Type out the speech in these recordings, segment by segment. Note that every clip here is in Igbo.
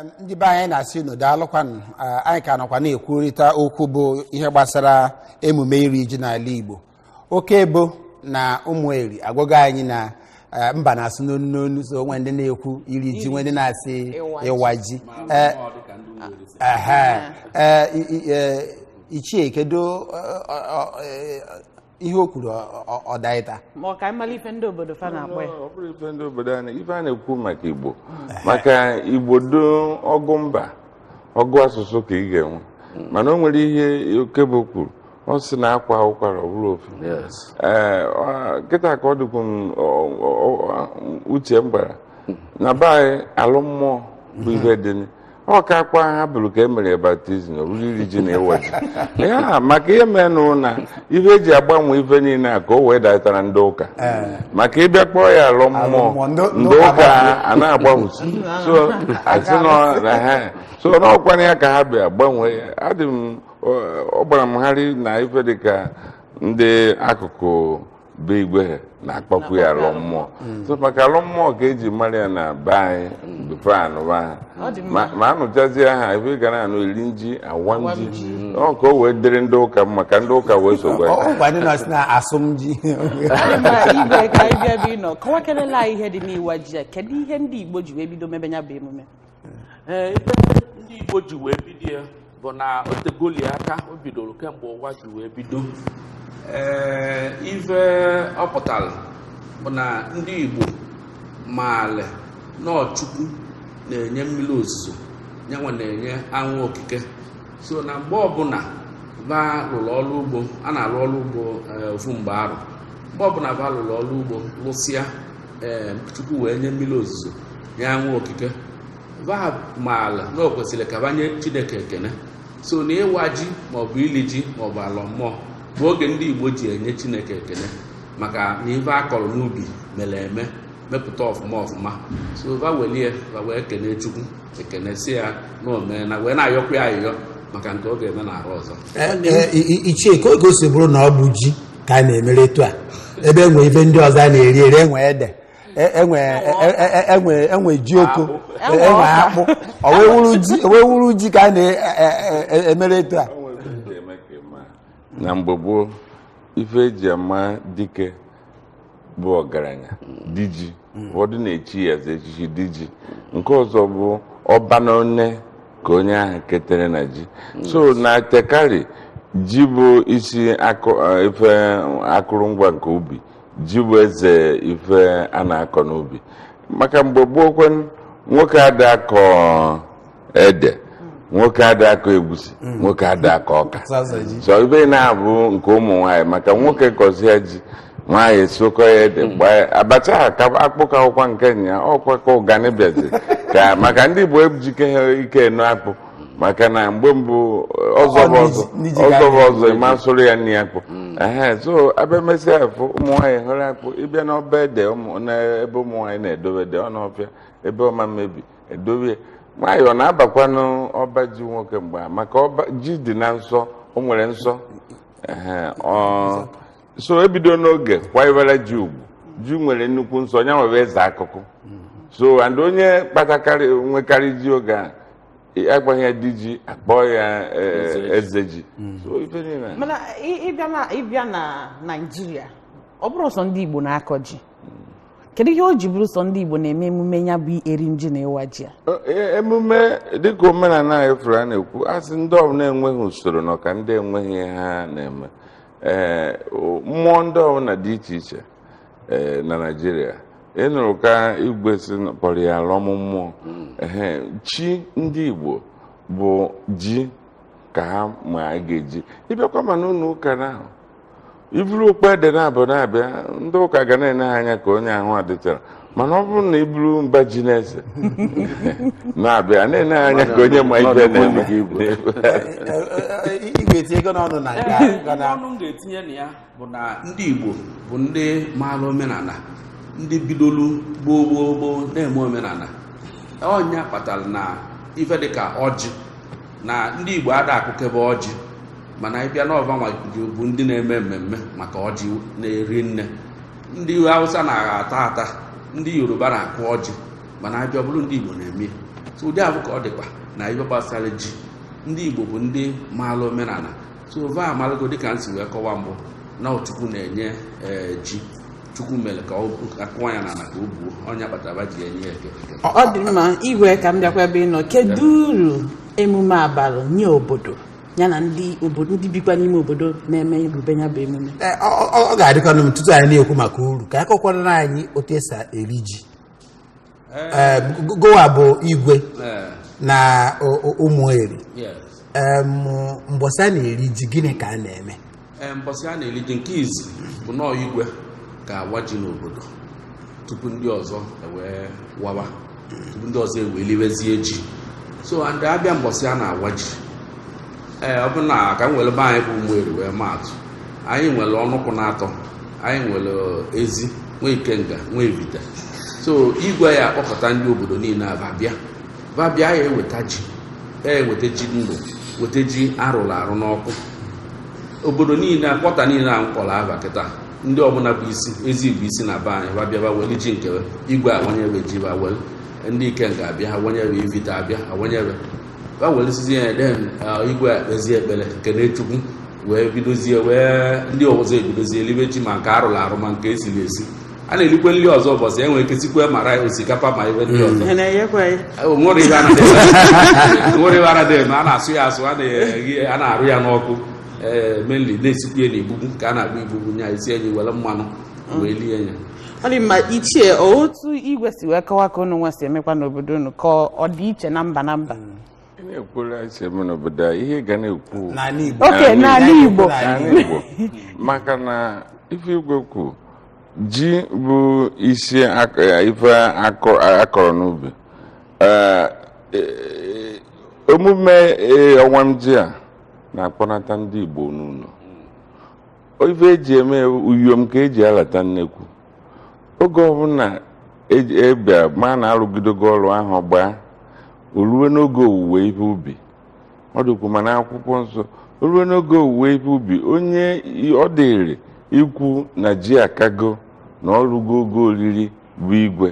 ndị be anyị na-asị no daalụkwanụ anyị ka nọkwa na-ekwurịta okwu bụ ihe gbasara emume iri ji n'ala Igbo. Oke ebo na ụmụeri agwago anyị na mba na-asụ n'onu so onwe ndị na-ekwu iri ji, nwe ndị na-asị ịwa ji. Ichie kedu ihe o kwuru ọdaịta ka mmalife ndị obodo fa na-akpọ ya ọ bụrụ ife ndị obodo anyị ife a na-ekwu maka Igbo maka Igbo do ọgụ mba ọgụ asụsụ ka ị ga-enwe mana o nwere ihe Okebo kwuru ọ sị na akwa ụkwara ọ bụrụ ofu kịta ka ọ dịkwu uche m gbara na be anyị alụ mmụọ bụ ihe dị ọ ka akwa ha bụrụ ka e mere baptizim oriri iri ji na ịwa ji ya maka ihe menụ na ihe eji agbanwe ife niile a ka o wee datara ndị ụka maka ịbịa kpọọ ya alụ mmụọ ndị ụka a na-agbanwusi so n'ọkwana ya ka ha bịa gbanwee ya adị m ọ gbara m gharị na ife dịka ndị akụkụ be igwe na-akpọkwu ya alụ mmụọ so maka alụ mmụọ ka eji mara ya na be anyị bifo anụba ha ma anụchazie ha ife ga na-anụ eri nji awa nji ọ ka o wee dịrị ndị ụka maka ndị ụka wee sogwe igwe ka ịbịa bụ ịnọ kọwakelela ihe dị n'iwa ji a kedu ihe ndị Igbo ji wee bido mebe ya bụ emume ndị Igbo ji wee bido ya bụ na otegoli aka o bidoro kemgbe ụwa ji wee bido ife ọ pụtara bụ na ndị Igbo maale n'Chukwu na-enye mmiri ozuzo nyanwa na-enye anwụ okike so na mgbe ọbụla ba lụrụ ọrụ ugbo a na-arụ ọrụ ugbo ofu mgbe arụ mgbe ọbụla ba lụrụ ọrụ ugbo lụsịa Chukwu wee nye mmiri ozuzo nye anwụ okike ba maala na o kwesịrị ka banye Chineke ekene so na ịwa ji maọbụ ili ji maọbụ alọ mmụọ bụ oge ndị Igbo ji enye Chineke ekene maka na ife akọrọ n'ubi mere eme mepụta ọfụma so va welie va wee kene Chukwu ekene si ya na omee na wee na-ayọkwa ya ayịyọ maka nke ọ ga-eme na-arụ ọzọ. Ichie ka oge o si bụrụ na ọ bụ ji ka a na-emere etu a ebe enwe ife ndị ọzọ a na-eri eri enwe ede enwe ji oko enwe akpụ o wee wuru ji ka a na-emere etu a na mgbe gboo ife eji ama dike bụ ọgaranya diji ụfọdụ na-echi ya eze echichi diji nke ọzọ bụ ọba na one ka onye ahụ ketere na ji so na tekari ji bụ isi ife akụrụngwa nke ubi ji bụ eze ife a na-akọ n'ubi maka mgbe gboo kwen nwoke ada akọ ede nwoke ada akọ egwusi nwoke ada akọ ọka so ibe na-abụ nke ụmụ nwaanyị maka nwoke kọzie ji nwaanyị sokọ ya ede gbaa abacha ha ka akpụkọ akwụkwọ nke nya ọkwa ka ụgani bịazi ka maka ndị Igbo ejike ha ike enu akpụ maka na mgbe mbụ ọzọ ịma soro ya nri akpụ so abịa mesịa afụ ụmụ nwaanyị hụrụ akpụ ịbịa n'ọba ede ebe ụmụ nwaanyị na-edobe ede ọ n'ọfịa ebe ọma mmebi edobe nwaanyị ọ na-abakwanụ ọba ji nwoke mgbe maka ọba ji dị na nsọ o nwere nsọ so ebido n'oge kwanyere ji ugwu ji nwere nnukwu nsọ nya nwere eze akụkụ so and onye kpatakarị nwekarị ji oge a agbaghị ya dị ji akpọ ya eze ji so ife niile mana ịbịa na Naịjirịa ọ bụrụ sọ ndị Igbo na-akọ ji kedu ihe o ji bụrụ sọ ndị Igbo na-eme emume ya bụ eri nji na ịwa ji a emume dịka omenala efuru a na-ekwu asị ndị ọbụla enweghị usoro na ọka ndị enweghị ha na-eme mmụọ ndị ọbụla dị iche iche na Naịjirịa ịnụrụ ka igwe si kpọrọ ya alụm mmụọ chi ndị Igbo bụ ji ka ha ma a ga-eji ịbịakwa ma n'ụlọ ụka na ahụ iburu okpu ede na-abụ na-abịa ndị ụka ga na-ene ha anya ka onye ahụ adịchara mana ọ bụrụ na iburu mba ji na-ese na-abịa na-ene ha anya ka onye ma ibe na-eme ọnụ m ga-etinye na ya bụ na ndị Igbo bụ ndị maara omenala ndị bidolu gboo na-eme omenala ọnya kpatara na ife dịka ọjị na ndị Igbo ada akụkebe ọjị mana ịbịa n'ọbanwa bụ ndị na-eme mmemme maka ọjị na-eri nne ndị Hausa na-ata ata ndị Yoruba na-akụ ọjị mana abịa bụrụ ndị Igbo na-eme so ụdị ahụ ka ọ dịkwa na ibe gbasara ji ndị Igbo bụ ndị maara omenala so va amalụgo dịka nsi wee kọwa mbụ na Chukwu na-enye ji Chukwu mere ka akụwa ya n'ala ka o buo ọnya kpatara ji enye eke. Ọ dị mma igwe ka m bịakwa ebe ị nọ kedu uru emume abalị nye obodo ya na ndị bikwa n'ime obodo na-eme ebube ya bụ emume? Ọ ga-adịkọnụ m tutu anyị na-ekwu maka uru ka akọkwara anyị otu esi eri ji. Gowa bụ igwe na Ụmụeri. Mbọsị a na-eri ji gịnị ka a na-eme? Mbọsị a na-eri ji nke izi bụ nọọ igwe ga-awa ji n'obodo tupu ndị ọzọ ewee wawa tupu ndị ọzọ eweliwezie ji so ndị abịa mbọsị a na-awa ji ọ bụ na ka m were be anyị bụ Ụmụeri wee maatụ anyị nwere ọnụkwụ na-atọ anyị nwere ezi nwee ikenga nwee ebite so igwe ya akpọkọta ndị obodo niile babịa ya eweta ji eweta ji ndụ weta ji arụrụ arụ n'ọkụ obodo niile akpọta niile a mkpọrọ aba kịta ndị ọbụla bụ isi ezi bụ isi na be anyị babịaba weli ji nke igwe awanyebe ji ba wel ndị ikenga abịa awanyebe evite abịa awanyebe ba welisizie ya den igwe ekpezie ekpere kene Chukwu wee bidozie wee ndị ọzọ ebidozie elibe ji ma nke arụrụ arụ ma nke esiri esi a na-elikwe nri ọzọ ụbọchị enwere ike sikwe mara osikapa ma ibe ndị ọzọ nwere ibe anadịghị ma a na-asụ ya asụ a na-arụ ya n'ọkụ menli na-esikwu ya n'ibugbu ka a na-akpọ ibugbu nya isi enyi were mmanụ wee lie ya. Ọ dị mma ichie otu igwe si wee kọwa ka unu nwa si emekwa n'obodo unu ka ọ dị iche na mba na-ekwuru isi eme n'obodo ihe ga na-ekwu n'ala Igbo maka na ife igwe kwu ji bụ isi ife akọrọ n'ubi omume ọnwa m ji a na-akpọnata ndị Igbo n'ụlọ ife eji eme uyom ka eji alata nnekwu oge ọbụla ebịa ma na-arụgidogo ọrụ ahụ gbaa oruwe n'oge owuwe ihe ubi ọ dịkwu mana akwụkwọ nsọ oruwe n'oge owuwe ihe ubi onye ọ dịrị ikwu na ji akago na ọrụgo oge oriri bụ igwe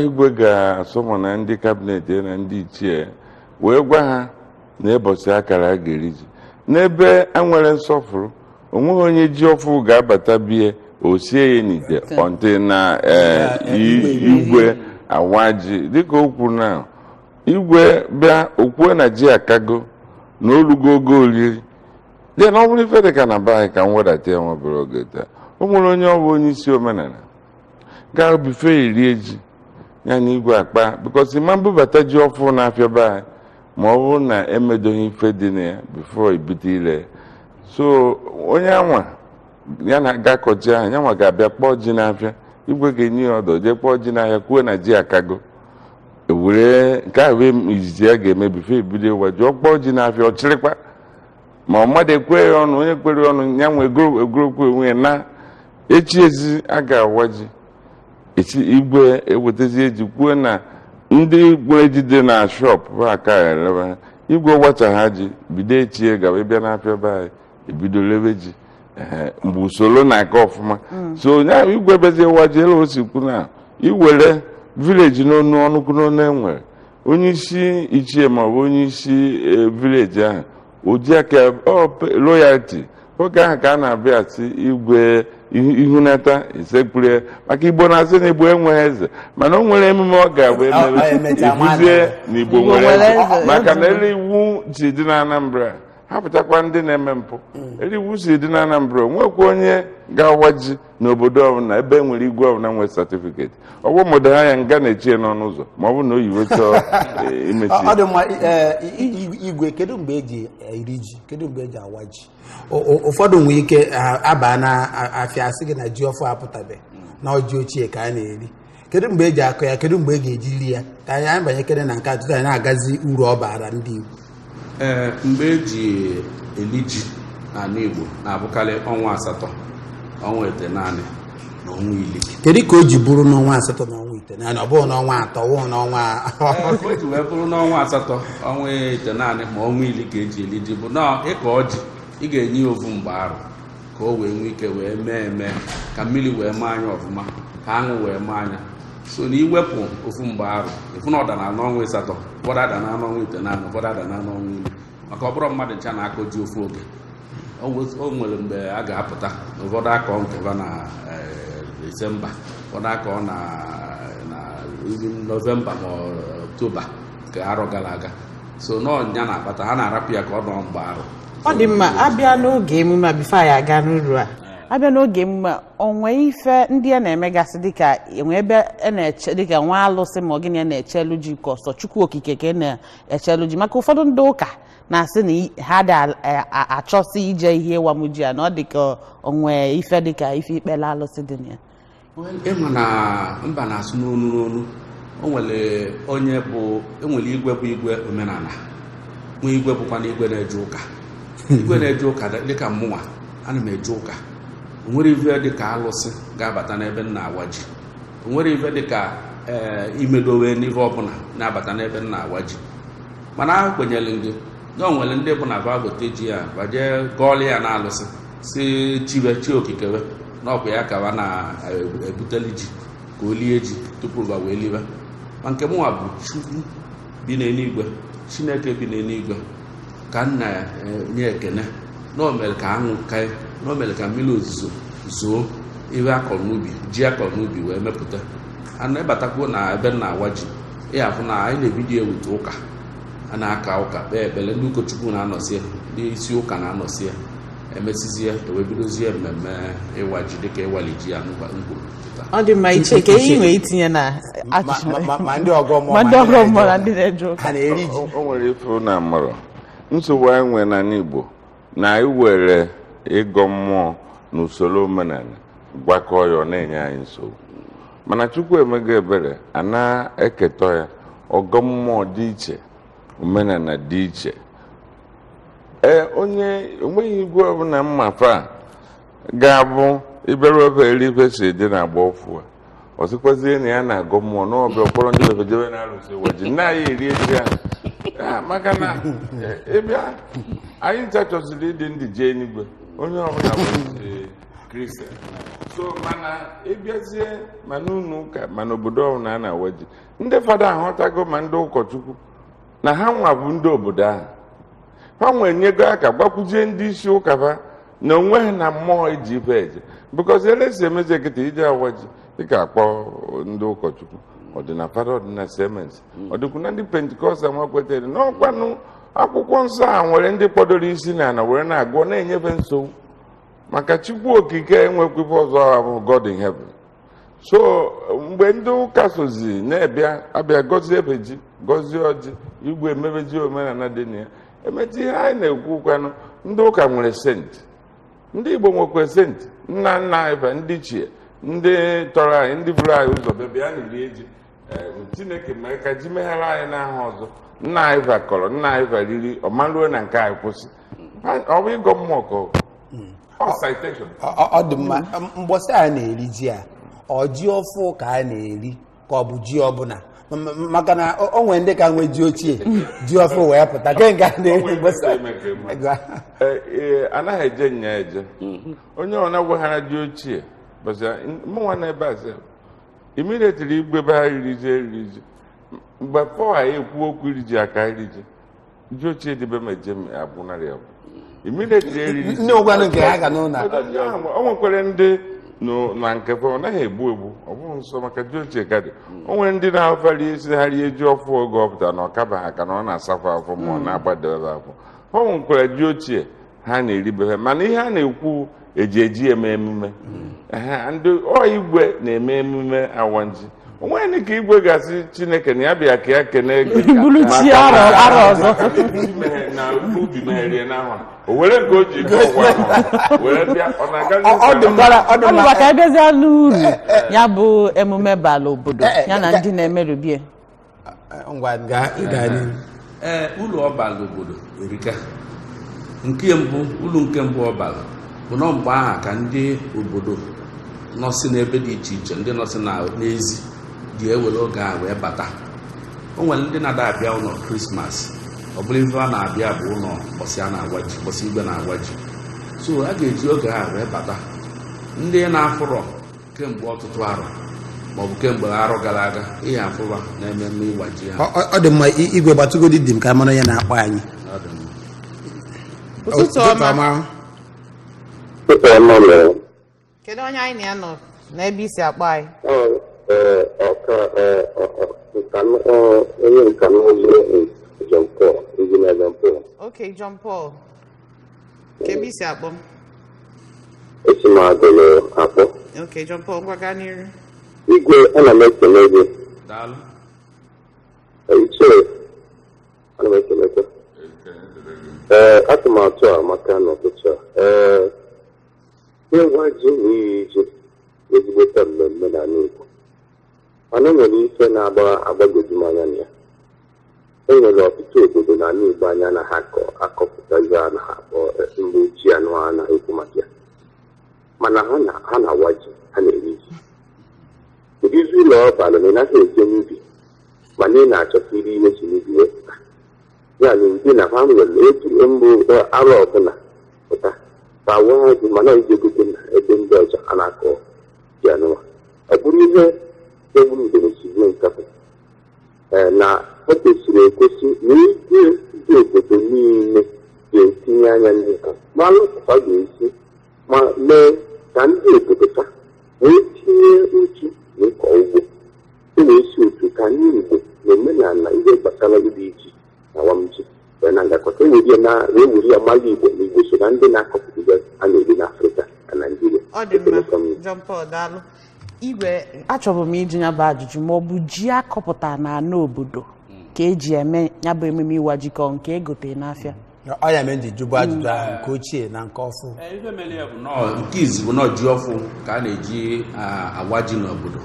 igwe ga-asọmọ na ndị kabinet na ndị ichie wee gwa ha na ụbọchị akara a ga-eri ji n'ebe a nwere nsọfụrụ onweghị onye ji ọfụ ga-abata bie o sie ya n'ite ọntị na igwe awa ji dịka o kwuru na igwe bịa okwue na ji akago na olugo oge oriri dị na ọ bụrụ ife dịka na be anyị ka m wedata ya nwebere oge taa o nwere onye ọ bụ onye isi omenala gaa bife iri ji ya na igwe akpa bikọsi ma mbubata ji ọfụ na-afịa be anyị ma ọ bụrụ na emedoghị ife dị na ya bifo ibute ile so onye anwa ya na ga-akọji ahụ ya nwa ga-abịa kpọọ ji n'afịa igwe ga-enye ya ọdọ jee kpọọ ji n'ahịa kwuo na ji akago ewere nke ahụ izizi ya ga-eme bifo ebido ịwa jụọ kpọọ ji n'afịa ọ chịrịkwa ma mmadụ ekwe ya ọnụ onye kwere ọnụ ya nwe egorokwu onwe ya na echi ezi a ga-awa ji echi igwe ewetazie ji kwuo na ndị gwere ji dị na shọp bụ aka gharaba igwe wacha ha ji bido echie gawa ịbịa n'afịa be anyị ebido lebe ji mgbe usoro na-aka ọfụma so onye ahụ igwe bezie waji elu osikwu na iwere vileji n'ọnụ ọnụkwụ n'ọnụ enwere onye isi ichie maọbụ onye isi vileji ahụ oji aka loyalty oge ahụ ka a na-abịa si igwe ihunata isekpure maka Igbo na-asị na Igbo enweghị eze mana o nwere emume ọ ga-abụ efuzie na Igbo nwere eze maka na elu iwu si dị na Anambra hapụtakwa ndị na-eme mpụ elu iwu si dị na Anambra nwekwa onye ga-awa ji n'obodo ọbụla ebe nwere igwe ọbụla nwere satifiketi ọgwụ mụdo ha ya nga na-echie n'ọnụ ụzọ ma ọ bụ na oyiwe chọọ imechi ọ dị mma igwe kedu mgbe eji eri ji kedu mgbe eji awa ji ụfọdụ nwere ike aba na afịa asị gị na ji ọfụ apụtabeghị na ọjị ochie ka a na-eri kedu mgbe eji akọ ya kedu mgbe e ga-eji ri ya ka anyị banyekere na nke atụtụ anyị na-agazi uru ọ bara ndị Igbo mgbe eji eli ji n'ala Igbo na-abụkarị ọnwa asatọ ọnwa itenaanị na ọnwa iri kedu ka o ji bụrụ n'ọnwa asatọ na ọnwa itenaanị ọ bụghị n'ọnwa atọ wụọ n'ọnwa o ji wee bụrụ n'ọnwa asatọ ọnwa itenaanị ma ọnwa iri ka eji eli ji bụ na ịka ọ ji ị ga-enye ya ovu mgbe arụ ka o wee nwee ike wee mee eme ka mmiri wee maa anya ọfụma ka aṅụ wee maa anya so na iwepụ ofu mgbe arụ efu na ọdana n'ọnwa ịsatọ ụfọdụ ada na n'ọnwa itenaanị ụfọdụ ada na n'ọnwa iri maka ọ bụrụ mmadụ ncha na-akọji ofu oge o nwere mgbe a ga-apụta ụfọdụ akọ nkeba na Disemba ụfọdụ akọ na Nọvemba ma Ọktoba nke arọ gara aga so n'ọnya na-akpata ha na-arapụ ya ka ọ nọ mgbe arụ. Ọ dị mma abịa n'oge emume a bifo anyị aga n'uru a abịa n'oge emume onwe ife ndị a na-emegasị dịka enwe ebe a na-eche dịka nwa alụsị ma ọ gịnị na-echelu ji ka ọsọ Chukwu okike ka na-echelu ji maka ụfọdụ ndị ụka na-asị na ha dị achọsị ije ihe ịwamuji ya na ọ dịka onwe ife dịka ife ikpele alụsị dị na ya. Ịma na mba na-asụ n'onu n'onu o nwere onye bụ enwere igwe bụ igwe omenala nwee igwe bụkwa na igwe na-eje ụka igwe na-eje ụka dịka mmụnwa ana m eje ụka o nwere ife dịka alụsị ga-abata n'ebe nna awa ji o nwere ife dịka imedowe n'ife ọbụla na-abata n'ebe nna awa ji mana a kwenyere ndị na o nwere ndị bụ na vagote ji ya baje gọọlị ya na alụsị si chiwe chi okikewe na ọkwa ya kawa na-ebuteli ji ka o lie ji tupu ba wee liwe ma nke mụnwa bụ Chukwu bi n'eluigwe Chineke bi n'eluigwe ka nna ya nye ekene na o mere ka anwụ kaị na o mere ka mmiri ozuzo zoo ihe akọrọ n'ubi ji akọrọ n'ubi wee mepụta a na-ebatakwuo na ebe nna awa ji ịhafụ na anyị na-ebido ewute ụka a na-aka ụka kpee ekpere ndị ụkọchukwu na-anọsi ya ndị isi ụka na-anọsi ya emesizie ewebidozie mmemme ịwa ji dịka ịwali ji ya ngwuru. Ọ dị mma iche ka ihe nwere itinye na ma ndị ọgọ mmụọ na ndị na-eje ụka ha na-eri ji. O nwere ife na mmadụ nsogbu anyị nwere n'ala Igbo na iwere ịgọ mmụọ na usoro omenala gwakọọ ya ọ na-enye anyị nsogbu mana Chukwu emego ebere a na-eketọ ya ọgọ mmụọ dị iche omenala dị iche onye onweghị igwe ọbụla mmafa ga-abụ ibere ofe erife si dị na agba ọfụ a ọsịkwazie na ya na-agọ mmụọ n'ọbịa ọkpọrọ ndị befejebe na-arụsị waji na ya eri eji ahụ maka na ịbịa anyị ncha chọsiri ịdị ndị jee n'igwe onye ọbụla bụ Kristian so mana ịbịazie ma n'ụlọ ụka ma n'obodo ọbụla a na-awaji ndị fada ahụtago ma ndị ụkọchukwu na ha nwa bụ ndị obodo ahụ ha nwere nyego aka gbakwuzie ndị isi ụka ha na onwe ha na mmụọ eji ife eje bikọzi elesi emezi ekịta ije awaji dịka akpọ ndị ụkọchukwu ọdịna fada ọdịna semens ọdịkwuna ndị pentikọstal nwa kwetere n'ọkwanụ akwụkwọ nsọ a nwere ndị kpọdoro isi na ana were na-agụ na-enyefe nsogbu maka Chukwu okike enwekwife ọzọ abụ God in heaven so mgbe ndị ụka sozi na-ebịa abịa gọzie ebe ji gọzie ọjị igwe emebeji omenala dị na ya emechi ihe anyị na-ekwukwanụ ndị ụka nwere senti ndị Igbo nwekwa senti nna nna ebe ndị chie ndị tọrọ anyị ndị buru anyị ụzọ bịa na iri eji Chineke mere ka ji meghara anyị n'aha ọzọ nna anyị vakọrọ nna anyị variri ọmaruo na nke anyị kwụsị ọ bụ ịgọ mmụọ ka ọ dị mma mgbọsị a na-eri ji a ọ ji ọfụ ka a na-eri ka ọ bụ ji ọbụla maka na o nwere ndị ka nwee ji ochie ji ọfụ wee pụta ke nke a na-eri mgbọsị anaghị eje nya eje onye ọ na-agwaghara ji ochie mụnwa na ebe a immediately igwe be ha riri ji mgbe pọl anyị ekwu okwu iri ji aka iri ji ochie dịbe ma eje abụnarị abụ immediately eriri ndị ụgwanụ nke ha ga n'ụlọ o nwekwara ndị na nke ọ naghị egbu ọ bụghị nsọ maka ji ochie ka dị o nwere ndị na-ahụfari isi ha rie ji ọfụ oge ọ pụtara na ọkaba ha ka na ọ na-asakwa afọ ma ọ na-agbadebe afọ o nwekwara ji ochie ha na-eribe ha mana ihe a na-ekwu eji eme emume ndị igwe na-eme emume awanji onweghị ka igwe ga-asị Chineke na ya bịa ka ya kene na ubi megherie n'ahụ o were nke o ji were bịa ọ na-aga maka ebezie n'uru ya bụ emume bala obodo ya na ndị na-emerubie ụlọ ọbala obodo erika ụlọ nke mbụ ọbala bụ na mgbe aha ka ndị obodo nọsị n'ebe dị iche iche ndị nọsị n'ezi dị ewere oge a wee bata o nwere ndị na-ada abịa ụlọ Krismas ọ bụrụ ife a na-abịa bụ ụlọ mbọsị a na-agwa ji mbọsị igwe na-agwa ji so a ga-eji oge a wee bata ndị na-afụrọ kemgbe ọtụtụ arọ maọbụ kemgbe arọ gara aga ihe afụba na ememme ịwa ji ha. Ọ dị mma igwe gbatụgodi dị m ka mara onye na-akpọ anyị. Ụtụtụ ọma. Kedu onye anyị na-anọ n'ebe isi akpọ anyị? Onye nka n'ụzọ John Paul, Engineer John Paul. Okay, John Paul. Kebe isi akpọ m? Esi m agụlụ akpọ. Okay, John Paul, ngwa gaa n'iru. Igwe ana m ekele gị. Daalụ. Ichie ana m ekele gị. Atụmatụ a maka n'ụtụtụ a. Ịwa ji n'iyi ji ezigbote mmemme n'ala Igbo. Mana nwere ife na-agbagoju m anya na ya. E nwere ọtụtụ obodo n'ala Igbo anya na ha akọpụtazi a na ha akpọ ndị ojii anụ ha na-ekwu maka ya. Mana ha na-awa ji, ha na-eri ji. Ụdịzi ụlọ ọbalụ na ị naghị eje n'ubi mana ị na-achọta iri ihe si n'ubi wepụta. Ya na ndị na ha nwere otu mbụ arụ ọbụla pụta ka awa ji mana ijegote na ebe ndị ọzọ a na-akọ ji anụwa. Ọ bụrụ ihe egburu udere sigbuo nkapụ na o kwesịrị ekwesị na ike ndị obodo niile ga-etinye anya n'ịka ma lụpụta ga-esi ma mee ka ndị obodo ka wee tinye uchu n'ịkọ ugbo. E na-esi otu ka ndị Igbo na omenala ihe gbasara iri ji na awamji wee na ngakọta wee ya mara Igbo na Igbo so na ndị na-akọpụta a na-eri n'Afrịka na Naịjirịa. Ọ dị mma, John Paul, daalụ. Igwe, achọbụ m iji ya bụ ajụjụ ma ọ bụ ji akọpụta n'ala obodo ka eji eme ya bụ ememe ịwa ji ka nke egote n'afịa. Ọ ya mere ndị jụbụ ajụjụ ahụ nke ochie na nke ọfụ. Ife mere ya bụ nke izi bụ ji ọfụ ka a na-eji awa ji n'obodo.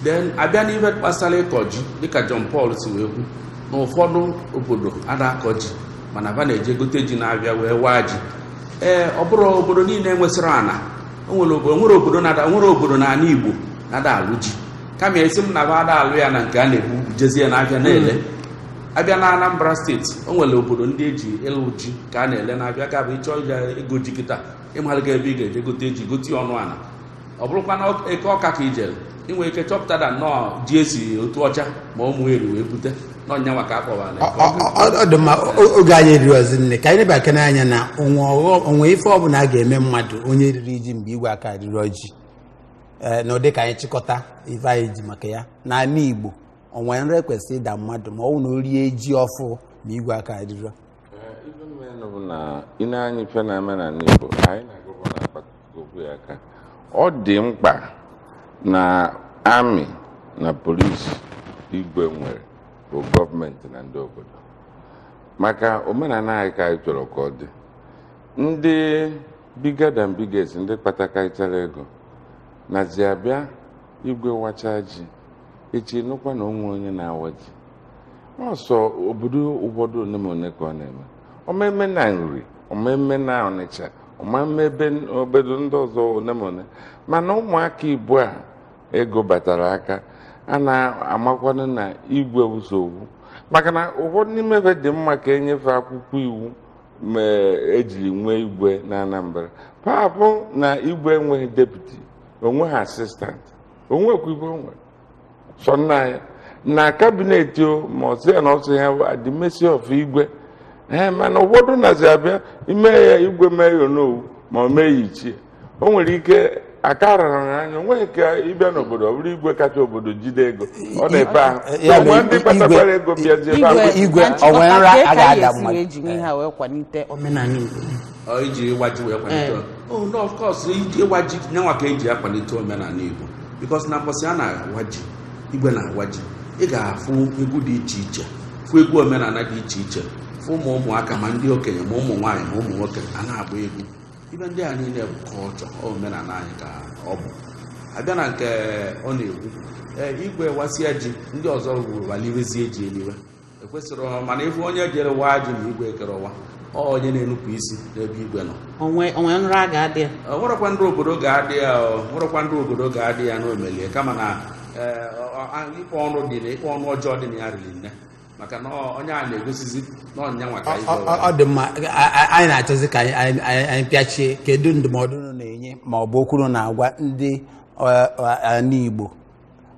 Then abịa n'ife gbasara ịkọ ji dịka John Paul si wee kwu na ụfọdụ obodo a na-akọ ji mana ba na-eje egote ji na-abịa wee waa ji. Ọ bụrụ obodo niile nwesịrị ana. Nwere obodo n'ala Igbo na-ada alụ ji kama esi m na ba ada alụ ya na nke a na-ebu jezie n'abịa na-ele. Abịa na Anambra steeti o nwere obodo ndị eji ịlụ ji ka a na-ele na-abịa ka bụ ịchọ ego ji kịta ịmalụga ebe ị ga-eje gote ji gote ọnụ ana. Ọ bụrụkwa na eke ọka ka ijere ị nwere ike chọpụta na nnọọ ji esi otu ọcha ma ụmụ eri wee bute n'ọnyanwa ka akpọbara. Ọ dị mma oge anyị riri ọzi nne ka anyị bakene anya na onwe ife ọbụla a ga-eme mmadụ onye riri ji mgbe igwe aka riri ọjị na ụdị ka anyị chịkọta ife anyị ji maka ya n'ala Igbo onwe nre kwesịrị ịda mmadụ ma ọ bụ na o rie ji ọfụ ma igwe aka riri. Ife mmenụ bụ na ị na-anya ife na-eme n'ala Igbo anyị na-agụbụ na-akpakọkwu ya aka. Ọ dị mkpa na amị na polisi igwe nwere bụ gọọmenti na ndị obodo maka omenala anyị ka anyị chọrọ ka ọ dị. Ndị bigger than biggest ndị kpatakarịchara ego nazi abịa igwe wacha ji echi nụkwa na onwe onye na-awa ji. Ọsọ obodo ụfọdụ onemone ka ọ na-eme omeme na Nri, omeme na Ọnịcha, omeme ebe obodo ndị ọzọ onemone mana ụmụaka Igbo a ego batara aka a na-amakwanụ na igwe nsogbu maka na ụfọdụ n'ime ebe dị mma ka enyefe akwụkwọ iwu ma ejiri nwee igwe na Anambra papụ na igwe enweghị deputi onweghị asistant onwekwa igwe onwere sọ nna ya na kabinet ma ọ sị ya na ọsọ ya the mercy of igwe mana ụfọdụ nazi abịa ime ya igwe mee ya onowu ma ọ mee ya ichie o nwere ike aka rara anya onweghị ka ịbịa n'obodo ọ bụrụ igwe kacha obodo jide ego ọ na-ebe ahụ ndị kpatakwara ego bịazie igwe onwe nra agaghị ada mmadụ eji nwe ha wee kwalite omenala Igbo iji ịwa ji wee kwalite no of course ịwa ji nyanwa ka eji akwalite omenala Igbo because na mbọsị a na-awa ji igwe na-awa ji ị ga-afụ egwu dị iche iche fụ egwu omenala dị iche iche fụ ụmụaka ma ndị okenye ma ụmụ nwaanyị ma ụmụ nwoke a na-agba egwu ibe ndị a niile bụ kọlchọ omenala anyị ka ọ bụ. Abịa na nke ọ na-ekwu igwe wasịa ji ndị ọzọ waliwezie ji eliwe ekwesịrị mana ife onye jere waa ji na igwe ekerewa onye na-enupụ isi n'ebe igwe nọ onwe nra ga-adị ya nwerekwa ndị obodo ga-adị ya n'omelie kama na ikpe ọnụ ọjọọ dị na ya riri nne maka na onye a na-egosizi n'ọnyanwa ka ọ dị mma anyị na-achọzi ka anyị pịachie kedu ndụmọdụ unu na-enye ma ọ bụ okwu na-agwa ndị ala Igbo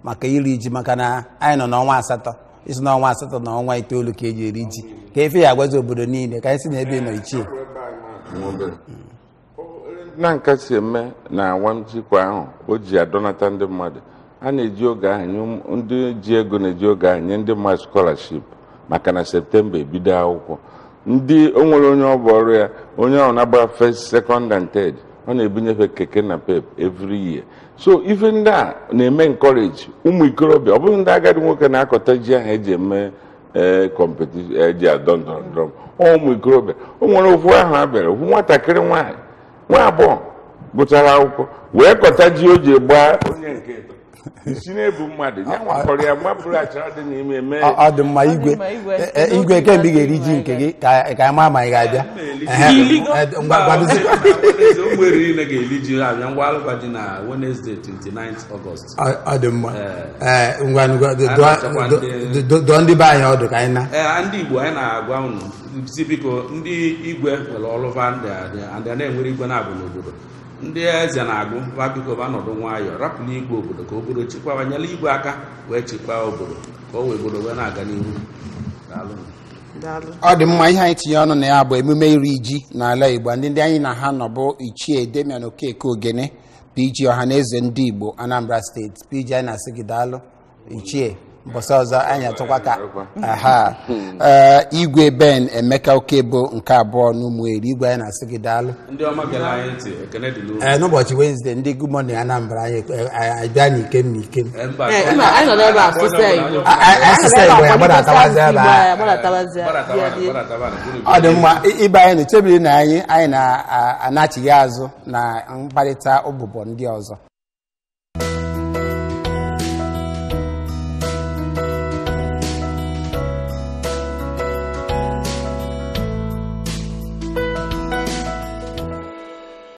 maka iri ji maka na anyị nọ n'ọnwa asatọ isi n'ọnwa asatọ na ọnwa itoolu ka eji eri ji ka efe ya agwazi obodo niile ka anyị si n'ebe nọ ichie na nka si eme na awamjikwa ahụ o ji adọnata ndị mmadụ a na-eji oge ahụ nye ndị ji ego na-eji oge ahụ nye ndị mmadụ scholarship maka na septemba ebido akwụkwọ ndị o nwere onye ọ bụ ọrụ ya onye ahụ na-agba first second and third ọ na-ebunyefe keke na pep every year so ife ndị a na-eme encourage ụmụ ikorobịa ọ bụghị ndị agadi nwoke na-akọta ji ahụ eji eme competition eji adọ ndọrọndọrọ ụmụ ikorobịa o nwere ofu ahụ a bịara ofu nwatakịrị nwaanyị nwa abụọ gụchara akwụkwọ wee kọta ji o ji gbaa onye nke ịtọ isi na-ebu mmadụ ya nwakọrọ ya mapụrụ achara dị n'ime eme ọ dị mma igwe kemgbe ị ga-eri ji nke gị ka anyị maa ma ị ga-abịa ụmụ eriri na ga-eli ji abịa ngwa alụkwa ji na Wednesday 29th August ọ dị mma dụọ ndị be anyị ọdụ ka anyị na ndị Igbo anyị na-agwa unu si biko ndị igwe nwere ọlụva ndị a na-enwere igwe na-abụ n'obodo ndị eze na-agụ va biko ba nọdụ nwayọọ rapụla igwe obodo ka obodo chịkwaa nyela igwe aka wee chịkwaa obodo ka o wee obodo wee na-aga n'ihu. ọ dị mma ihe anyị tinye ọnụ na ya bụ emume iri ji n'ala Igbo ndị anyị na ha nọ bụ Ichie Damian Okeke Ogene PG Ọhaneze ndị Igbo Anambra steeti PG anyị na-asị gị daalụ Ichie mbọsị ọzọ anyị atụkwa ka Igwe Ben Emeka Okebo nke abụọ n'Ụmụeri Igwe anyị na-asị gị daalụ n'ụbọchị Wednesday ndị Good Morning Anambra anyị bịa n'ikem n'ikem asịsa Igbo ya gbadatawazi ebe ọ dị mma ibe anyị na-echebiri na anyị na-anachighị azụ na mkparịta ụbụbọ ndị ọzọ.